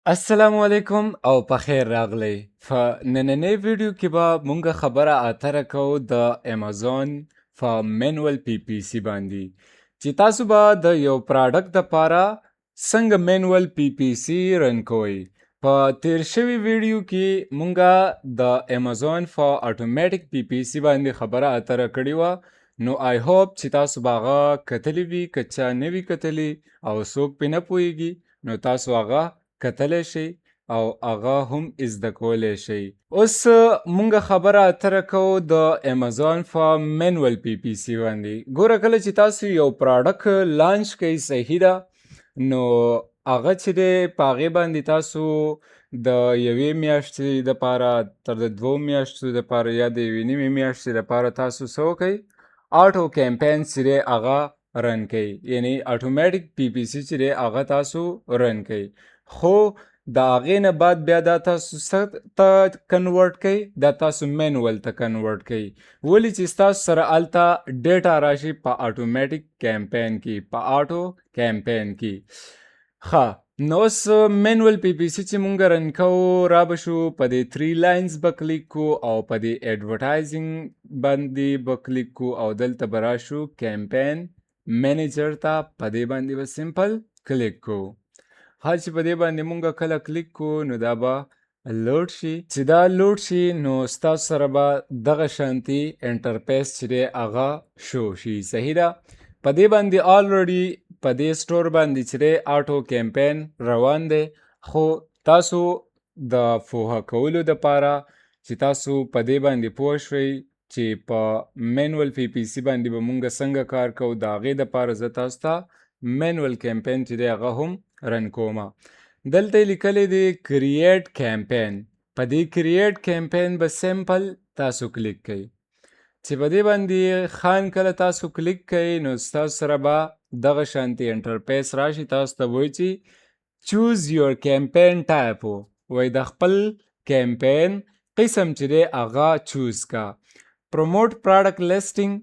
السلام-o-Alaikum او په خیر راغلی. په نننۍ ویډیو کې به مونږ خبره اتره کوو د امازون په مینول پی پی سی باندې چې تاسو به د یو پراډکټ دپاره څنګه مینول پی پی سی رن کوئ. په تیر شوي ویډیو کې مونږ د امازون په اتوماتیک پی پی سی باندې خبره اتره کړې وه، نو آی هوپ چې تاسو به هغه کتلی وي. که چا نه وي کتلی او څوک پرې نه پوهیږي نو تاسو هغه کتلی شئ او هغه هم زده کولی شئ. اوس مونږ خبره اتره کوو د امازون په مینول پی پی سی باندې. ګوره کله چې تاسو یو پراډکټ لانچ کوئ، صحیح ده، نو هغه چې دی په هغې باندې تاسو د یوې میاشتې دپاره تر د 2 میاشتو دپاره یا د یوې نیمې میاشتې دپاره تاسو څه وکئ، آټو کمپین چې دی هغه رن کوئ، یعنی اتوماتیک پی پی سی چې دی هغه تاسو رن کوئ. خو د هغې نه بعد بیا دا تاسو څه ته کنورټ کوئ، دا تاسو مینول ته کنورټ کوئ. ولې چې ستاسو سره هلته ډیټا راشي په اتوماتیک کمپین کې، په آټو کمپین کې. ښه، نو اوس مینول پی پی سی چې مونږ رن کوو، را به شو په دې 3 لاینز به کلیک کو او په دې ایډورټایزینګ باندې به کلیک کو او دلته به راشو کمپین منیجر ته، په دې باندې به سمپل کلیک کو. هر چې په دې باندې مونږ کله کلیک کو نو دا به لوډ شي. چې دا لوډ شي نو ستاسو سره به دغه شانتي انټرفیس چې دی هغه شو شي، صحیح ده. په دې باندې آلریډي په دې سټور باندې چې دی آټو کمپین روان دی، خو تاسو د پوهه کولو دپاره چې تاسو په دې باندې پوه شئ چې په مینول پی پی سی باندې به مونږ څنګه کار کوو، د هغې دپاره زه تاسو ته مینول کمپین چې دی هغه هم رن کومه. دلته لیکلی دی کرییټ کمپین. په دې کرییټ کمپین به سمپل تاسو کلیک کوئ. چې په دې باندې خان کله تاسو کلیک کوئ نو ستاسو سره به دغه شانتي انټرفیس راشي. تاسو ته وایي چې چوز یور کمپین ټایپ، وایي د خپل کمپین قسم چې دی هغه چوز کا. پروموټ پراډکټ لیسټینګ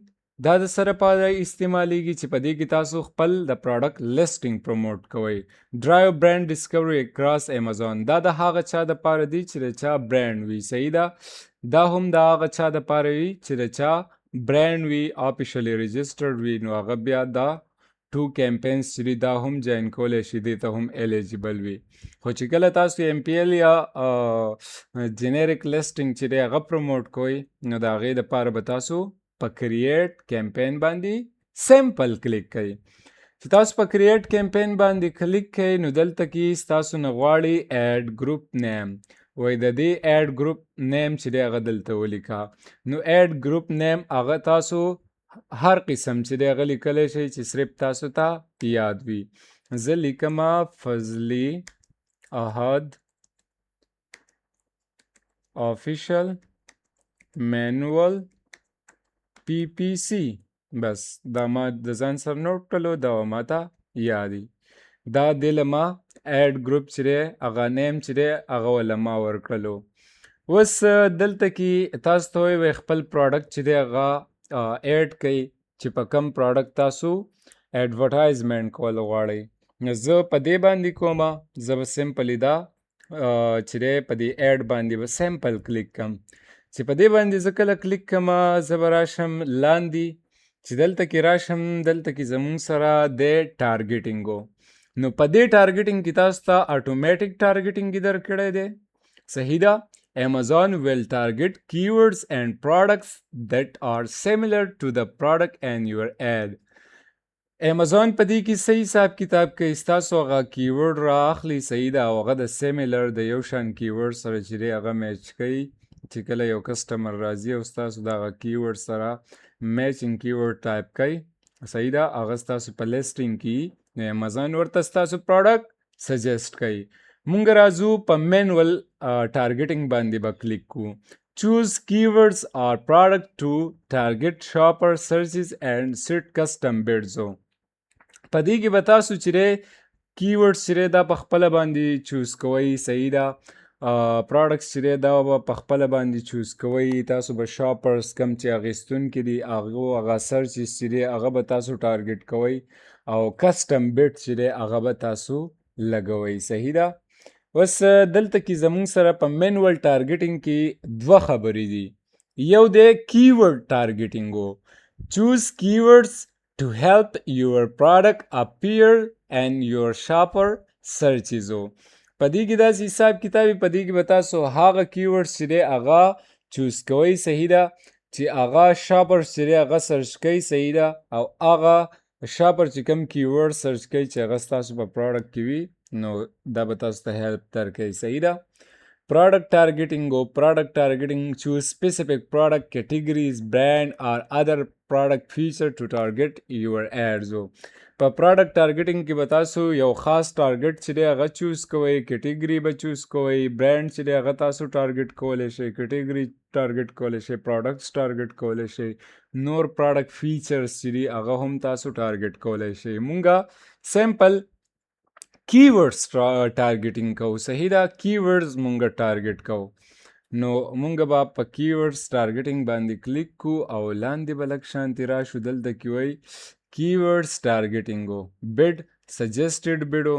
دا د سره پاره استعمالیږي چې په دې کې تاسو خپل د پراډکټ لیسټینګ پروموټ کوئ. ډرایو برانډ ډسکوري اکراس امازون، دا د هغه چا د پاره دی چې د چا برانډ وي، صحیح ده. دا هم د هغه چا د پاره وي چې د چا برانډ وي، آفیشلی رجسټرډ وي، نو هغه بیا دا 2 کمپینز چې دي دا هم جوین کولی شي، دې ته هم الیجیبل وي. خو چې کله تاسو ایم پی ایل یا جنیریک لیسټینګ چې دی هغه پروموټ کوئ نو د هغې دپاره به تاسو په کرییټ کمپین باندې سمپل کلیک کوئ. چې تاسو په کرییټ کمپین باندې کلیک کوئ نو دلته کې ستاسو نه غواړي ایډ ګروپ نیم، وایي د دې ایډ ګروپ نیم چې دی هغه دلته ولیکه. نو ایډ ګروپ نیم هغه تاسو هر قسم چې دی هغه لیکلی شئ چې صرف تاسو ته یاد وي. زه لیکمه فضلي احد آفیشل مینول پی پی سی. بس دا ما د ځان سره نوټ کړلو، دا ما ته یادي. دا دله ما ایډ ګروپ چې دی هغه نیم چې دی هغه وله ما ورکړلو. اوس دلته کې تاسو ته وایي خپل پراډکټ چې دی هغه ایډ کوئ چې په کم پراډکټ تاسو ایډورټایزمنټ کول غواړئ. نو زه په دې باندې کومه، زه به سمپلی دا چې دی په دې ایډ باندې به سمپل کلیک کم. چې په دې باندې زه کله کلیک کمه زه به راشم لاندې، چې دلته کې راشم، دلته کې زمونږ سره د ټارګیټینګو. نو په دې ټارګیټینګ کې تاسو ته اتوماتیک ټارګیټینګ درکړی دی، صحیح ده. Amazon will target keywords and products that are similar to the product and your ad. Amazon په دې کې صحیح حساب کتاب کوي، ستاسو هغه کیورډ رااخلي، صحیح ده، او هغه د سیمیلر د یو شان کیورډ سره چې دی هغه میچ کوي. چې کله یو کسټمر راځي او ستاسو د هغه کیورډ سره میچینګ کیورډ ټایپ کوي، صحیح ده، هغه ستاسو په لیسټینګ کې نو امازون ورته ستاسو پراډکټ سجیسټ کوي. مونږ راځو په مینول ټارګیټینګ باندې به کلیک کوو. چوز کیورډز اور پراډکټ ټو ټارګیټ شاپر سرچز اینڈ سیټ کسټم بیډزو. په دې کې به تاسو چې دی کیورډز چې دی دا په خپله باندې چوز کوئ، صحیح ده. پراډکټس چې دی دا به په خپله باندې چوز کوئ. تاسو به شاپرز کم چې اخیستونکي دي هغه سرچز چې دی هغه به تاسو ټارګیټ کوئ او کسټم بیټ چې دی هغه به تاسو لګوئ، صحیح ده. اوس دلته کې زمونږ سره په مینول ټارګټینګ کې دوه خبرې دي. یو دی کیورډ ټارګټینګ و. چوز کیورډز to help your product appear and your shopper searches o. په دې کې داسې حساب کتابي، په دې کې به تاسو هغه کیورډز چې دی هغه چوز کوئ، صحیح ده، چې هغه شاپر چې دی هغه سرچ کوئ، صحیح ده، او هغه شاپر چې کوم کیورډ سرچ کوي چې هغه ستاسو په پروډکټ کې وي نو دا به تاسو ته هیلپ درکوي، صحیح ده. Product targeting or product targeting choose specific product categories, brand or other product feature to target your ads. په product targeting کې به تاسو یو خاص target چې دی هغه چوز کوئ، category به چوز کوئ، brand چې دی هغه تاسو target کولی شئ، category target کولی شئ، products target کولی شئ، نور product features چې دی هغه هم تاسو target کولی شئ. مونږه سیمپل کیورډز ټارګټینګ کوو، صحیح ده، کیورډز مونږ ټارګټ کوو. نو مونږ به په کیورډز ټارګټینګ باندې کلیک کو او لاندې به لږ شانتې راشو، دلته کې وایي کیورډز ټارګټینګ و، بید سجسټډ بیډ و.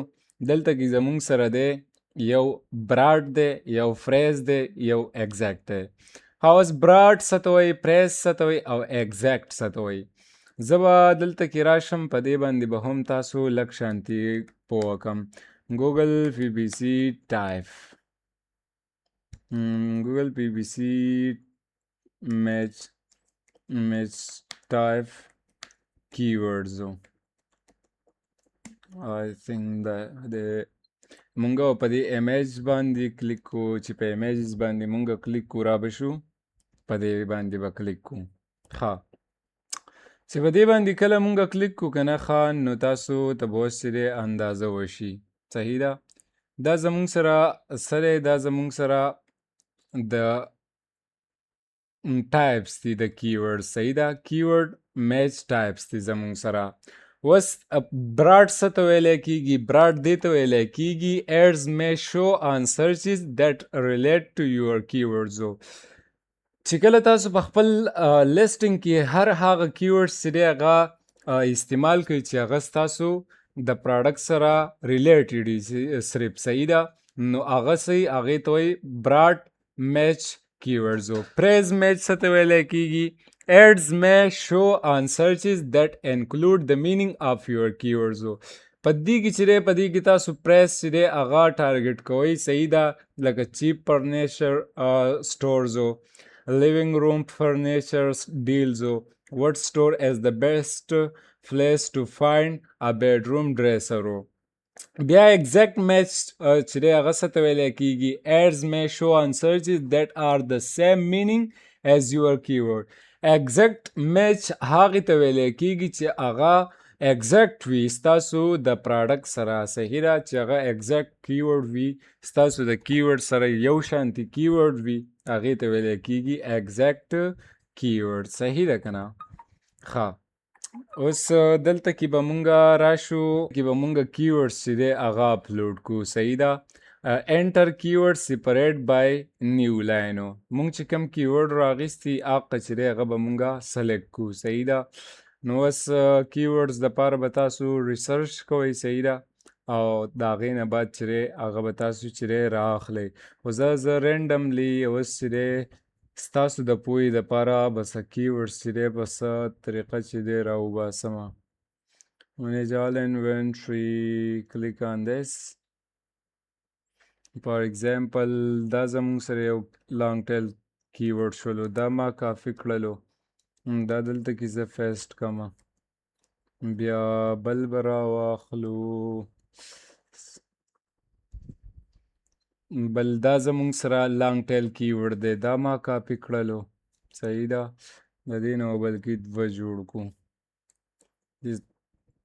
دلته کې زمونږ سره دی یو براډ دی، یو فریز دی، یو ایگزیکټ دی. اوس براډ څه ته وایي، فریز څه ته وایي، او ایگزیکټ څه ته وایي. زه به دلته کې راشم، په دې باندې به هم تاسو لږ شانتې پوه کم. ګوګل پی پی سی ټایپ، ګوګل پی پی سی میچ ټایپ کیورډز آی تھنک د مونږ په دې امیج باندې کلیک کو، چې په امیجز باندې مونږ کلیک کو را به شو، په دې باندې به کلیک کو. ښه، چې په دې باندې کله مونږ کلیک کو که نه ښه، نو تاسو ته به اوس چې دی اندازه وشي، صحیح ده. دا زمونږ سره څه دی، دا زمونږ سره د ټایپس دي د کیورډ، صحیح ده، کیورډ میچ ټایپس دي زمونږ سره. اوس براډ څه ته ویلی کېږي، براډ دې ته ویلی کېږي ایډز مے شو آن سرچز دیٹ ریلیټ ټو یور کیورډز. چې کله تاسو په خپل لیسټینګ کې هر هغه کیورډز چې دی هغه استعمال کوئ چې هغه ستاسو د پراډکټ سره ریلیټډ وي صرف، صحیح ده، نو هغه صحیح، هغې ته وایي براډ میچ کیورډز. پریز میچ څه ته ویلی کېږي، ایډز مے شو آن سرچز دیٹ انکلوډ د مینینګ آف یور کیورډز. په دې کې چې دی، په دې کې تاسو پریس چې دی هغه ټارګټ کوئ، صحیح ده، لکه چیپ فرنیچر سټورز، living room furniture deals, what store is the best place to find a bedroom dresser. بیا ایگزیکٹ میچ چې دی هغه څه ته ویلی کېږي، ایډز مے شو آن سرچز دیٹ آر د سیم مینینګ ایز یور کیورډ. ایگزیکٹ میچ هغې ته ویلی کېږي چې هغه ایگزیکٹ وي ستاسو د پراډکټ سره، صحیح ده، چې هغه ایگزیکٹ کیورډ وي ستاسو د کیورډ سره یو شانتي کیورډ وي، هغې ته ویلی کېږي ایگزیکٹ کیورډ، صحیح ده که نه. ښه، اوس دلته کې به مونږه راشو، کې به مونږه کیورډز چې دی هغه اپلوډ کو، صحیح ده. انټر کیورډ سپریټ بای نیو لاینو، مونږ چې کوم کیورډ راغیستي هغه چې دی هغه به مونږه سلیکټ کو، صحیح ده. نو اوس کیورډز دپاره به تاسو ریسرچ کوئ، صحیح ده، او د هغې نه بعد چې دی هغه به تاسو چې دی رااخلئ. خو زه رینډملی اوس چې دی ستاسو د پوهې دپاره به څه کیورډز چې دی په څه طریقه چې دی راوباسمه. manage all inventory, click on this. for example دا زمونږ سره یو لانګ ټیل کیورډ شولو، دا ما کافي کړلو، دا دلته کې زه فیسټ کمه، بیا بل به راواخلو، بل دا زمونږ سره لانګ ټیل کیورډ دی، دا ما کاپي کړلو، صحیح ده، د دې نه بلکې دوه جوړ کړو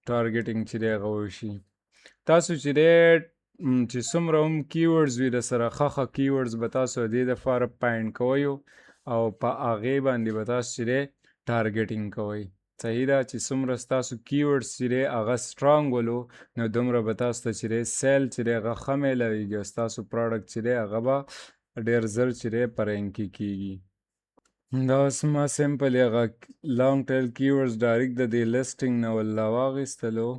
ټارګټینګ چې دی هغه وشي. تاسو چې دی چې څومره هم کیورډز وي د سره ښه کیورډز به تاسو د دې دپاره پاینډ کوئ او په هغې باندې به تاسو چې دی ټارګټینګ کوئ، صحیح ده، چې څومره ستاسو کیورډز چې دی هغه سټرانګ ولو نو دومره به تاسو ته چې دی سیل چې دی هغه ښه میلاویږي او ستاسو پروډکټ چې دی هغه به ډېر زر چې دی په رینکي کېږي. دا اوس ما سمپل هغه لانګ ټیل کیورډز ډایرکټ د دې لیسټینګ نه والله واخیستلو،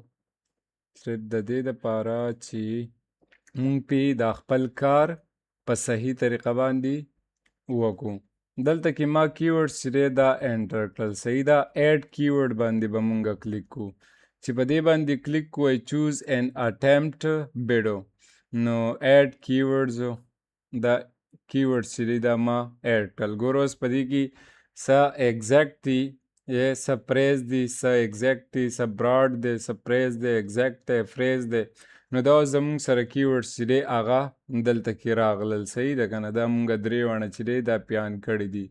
صرف د دې دپاره چې مونږ پې د خپل کار په صحیح طریقه باندې وکړو. دلته کې ما کیورډز چې دی دا انټر کړل. صحیح ده. ایډ کیورډ باندې به مونږ کلیک کو. چې په دې باندې کلیک کوئ چوز ان اټمپټ بیډو، نو ایډ کیورډز دا کیورډز چې دی دا ما ایډ کړل. ګوره اوس په دې کې څه ایګزیکټ دي، څه پریز دي، څه ایګزیکټ دي، څه براډ دی، څه پریز دی، ایګزیکټ دی، فریز دی. نو دا زمونږ سره کیورډز چې دی هغه دلته کې راغلل. صحیح ده که نه؟ دا مونږ درې وانه چې دی دا پیان کړي دي.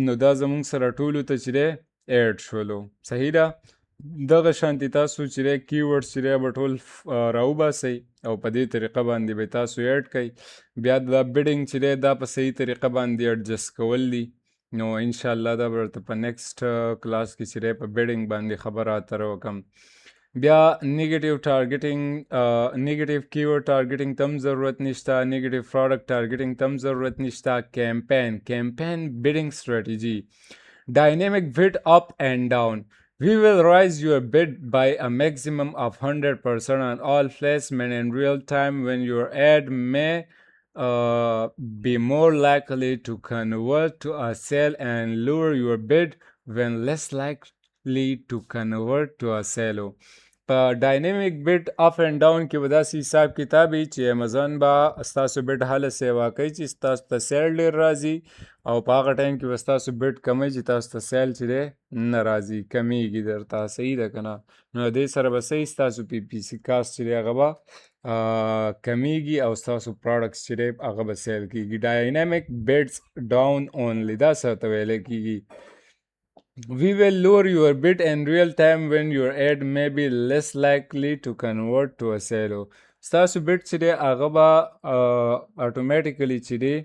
نو دا زمونږ سره ټولو ته چې دی ایډ شولو. صحیح ده. دغه شانتي تاسو چې دی کیورډز چې دی به ټول راوباسئ او په دې طریقه باندې به تاسو ایډ کوئ. بیا دا بیډینګ چې دی دا په صحیح طریقه باندې ایډجسټ کول دي. نو انشاءالله دا به ورته په نیکسټ کلاس کې چې دی په بیډینګ باندې خبره اتره وکړم. بیا نیگیټیو ټارګټینګ، نیگیټیو کیورډ ټارګټینګ تم ضرورت نشته، نیگیټیو پروډکټ ټارګټینګ تم ضرورت نشته. کیمپین بیډینګ سټریټجی، dynamic bid up and down. We will raise your bid by a maximum of 100% on all placement in real time when your ad may be more likely to convert to a sale and lower your bid when less likely to convert to a sale. په ډاینامیک بیډ اپ اینډ ډاون کې به داسې حساب کتاب وي چې امیزون به ستاسو بیډ هله سیوا کوي چې ستاسو ته سیل ډېر راځي، او په هغه ټایم کې به ستاسو بیډ کمی چې تاسو ته سیل چې دی نه راځي، کمیږي درته. صحیح ده که نه؟ نو دې سره به صحیح ستاسو پی پی سی کاست چې دی هغه به کمیږي او ستاسو پروډکټس چې دی هغه به سیل کېږي. ډاینامیک بیډز ډاون اونلی دا څه ته ویلی کېږي. We will lower your bid in real time when your ad may be less likely to convert to a sale. ستاسو bid چې دی هغه به اتومیټیکلی چې دی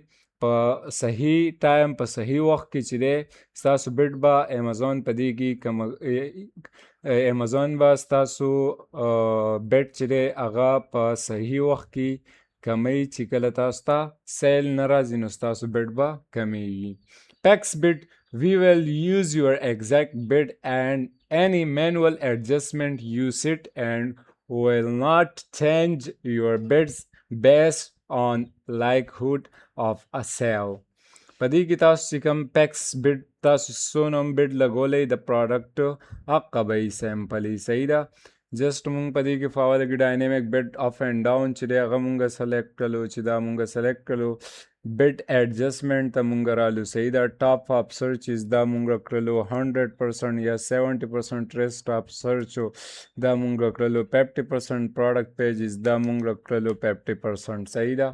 په صحیح ټایم په صحیح وخت کې چې دی ستاسو bid به امیزون په دې کې امیزون به ستاسو bid چې دی هغه په صحیح وخت کې کمی چې کله تاسو ته سیل نه راځي نو ستاسو bid به کمیږي. Tax bid, we will use your exact bid and any manual adjustment you set and will not change your bids based on likelihood of a sale. په دې کې تاسو چې کوم پیکس بډ تاسو څونه هم بډ لګولی د پروډکټ هغه به یې سیمپلي. صحیح ده. جسټ مونږ په دې کې په اوله کې ډاینامیک بډ اپ اینډ ډاون چې دی هغه مونږ سلیکټ کړلو. چې دا مونږ سلیکټ کړلو bid adjustment ته مونږ رالو. صحیح ده. ټاپ اپ سرچز دا مونږ کړلو 100% یا 70% ریسټ اپ سرچ دا مونږ کړلو. 50% پروډکټ پیجز دا مونږ کړلو 50%. صحیح ده.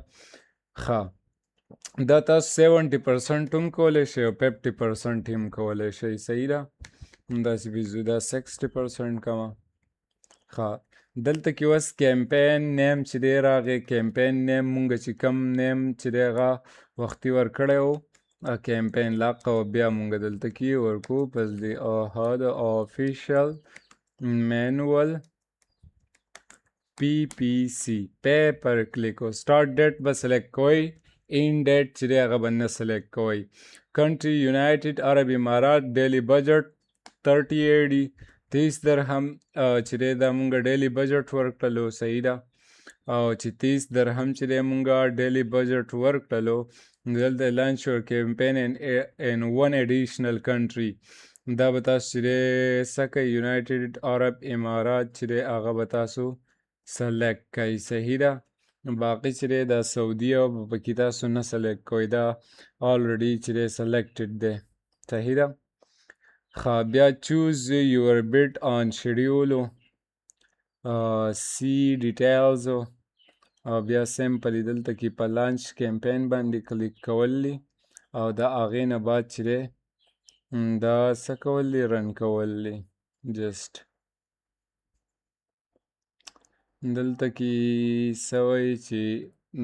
ښه دا تاسو 70% هم کولی شئ او 50% هم کولی شئ. صحیح ده. همداسې بیزو دا 60% کومه. ښه دلته کې اوس کیمپین نیم چې دی راغی. کیمپین نیم مونږ چې کم نیم چې دی هغه وختي ورکړی و کیمپین لاقه و بیا مونږ دلته کې ورکو فضلي احد آفیشل مینول پی پی سی پی پر کلیک و سٹارٹ ډیټ به سلیکټ کوئ. این ډیټ چې دی هغه به نه سلیکټ کوئ. کنټري یونایټډ عرب امارات. ډیلی بجټ 3080 30 درهم چې دی دا مونږ ډیلی بجټ ورکړلو. صحیح ده. او چې 30 درهم چې دی مونږ ډیلی بجټ ورکړلو دلته لانچ یور کیمپین ان ون ایډیشنل کنټري دا به تاسو چې دی څه کوئ یونایټډ عرب امارات چې دی هغه به تاسو سلیکټ کوئ. صحیح ده. باقي چې دی دا سعودي او پکې تاسو نه سلیکټ کوئ دا آلریډي چې دی سلیکټډ دی. صحیح ده. ښه بیا چوز یور بډ آن شیډیولو سی ډیټیلز او بیا سیمپلی دلته کې په لانچ کیمپین باندې کلیک کول دي او د هغې نه بعد چې دی دا څه کول دي رن کول دي. جسټ دلته کې څه وایي چې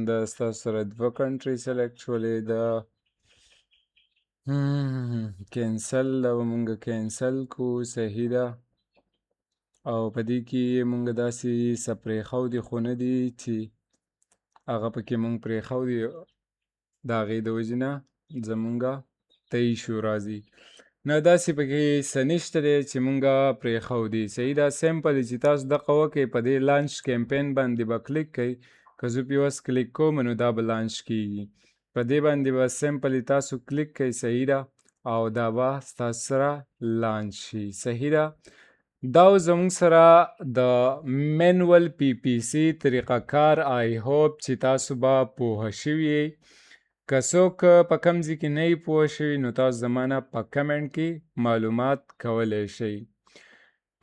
دا ستاسو سره دوه کنټري سلیکټ شولې. دا کینسل دا به مونږ کینسل کو. صحیح ده. او په دې کې مونږ داسې څه پرېښودي خو نه دي چې هغه پکې مونږ پرېښودي د هغې د وجې نه زمونږه ته ایشو راځي. نه داسې پکې څه نشته دی چې مونږ پرېښودي. صحیح ده. سیمپل چې تاسو دغه وکړئ په دې لانچ کیمپین باندې به کلیک کوئ. که زه په اوس کلیک کوم نو دا به لانچ کیږي. په دې باندې به سمپلی تاسو کلیک کوئ، صحیح ده، او دا به ستاسو سره لانچ شي. صحیح ده. دا زموږ سره د مینول پی پی سی طریقه کار آی هوپ چې تاسو به پوهه شوي یئ. که څوک په کوم ځای کې نه یې پوه شوي نو تاسو زما نه په کمنټ کې معلومات کولی شئ.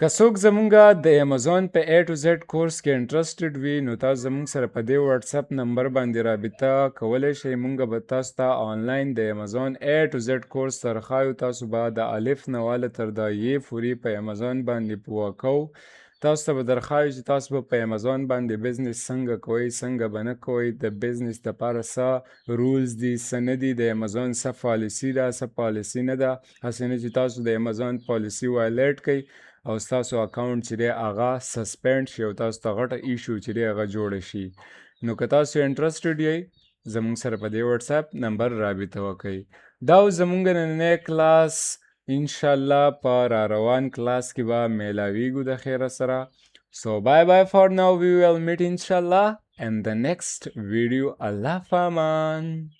که څوک زمونږ د امازون په A to Z کورس کې انټرسټډ وي نو تاسو زمونږ سره په دې واتساپ نمبر باندې رابطه کولی شئ. مونږ به تاسو ته آنلاین د امازون A to Z کورس ترخایو. تاسو به د الف نه واله تر د ی پورې په امازون باندې پوه کوو. تاسو ته به درخایو چې تاسو به په امازون باندې بزنس څنګه کوئ، څنګه به نه کوئ، د بزنس دپاره څه رولز دي، څه نه دي، د امازون څه پالیسي ده، څه پالیسي نه ده. هسې نه چې تاسو د امازون پالیسي وایلیټ کوئ او ستاسو اکاونټ چې دی هغه سسپینډ شي او تاسو ته غټه ایشو چې دی هغه جوړه شي. نو که تاسو انټرسټډ یئ زموږ سره په دې واتساپ نمبر رابطه وکئ. دا زموږ نننی کلاس انشاءالله په را روان کلاس کې به میلاویږو د خیره سره. So bye bye for now. We will meet inshallah in the next video. Allah Faman.